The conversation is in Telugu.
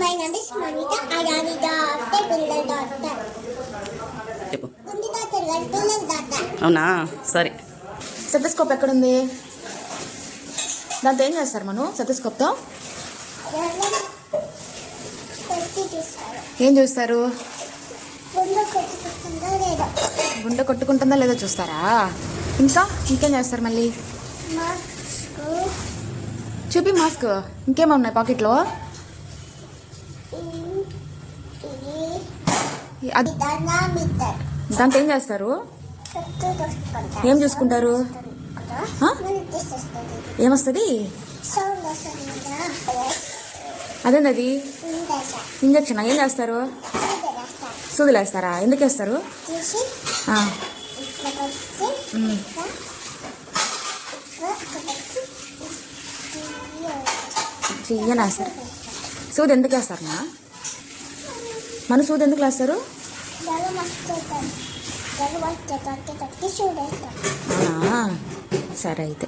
My name is Monica. I am the doctor, పిల్లల డాక్టర్. చెప్పు. ఉంది డాక్టర్ గారు, పిల్లల డాక్టర్. అవునా, సరే. సెటస్కోప్ ఎక్కడుంది? దాంతో ఏం చేస్తారు మనం సెటస్కోప్తో? ఏం చూస్తారు? గుండె కొట్టుకుంటుందా లేదో చూస్తారా? ఇంకేం చేస్తారు మళ్ళీ? చూపి మాస్క్. ఇంకేమో ఉన్నాయి పాకెట్లో? దాంతో ఏం చేస్తారు? ఏం చూసుకుంటారు? ఏమొస్తుంది? అదేంది? ఇంజక్షన్. ఏం చేస్తారు? సూదులు వేస్తారా? ఎందుకు వేస్తారు? చెయ్యనా సార్? సూది ఎందుకు వేస్తారన్నా? మన సూది ఎందుకు వేస్తారు? అవునా, సరే అయితే.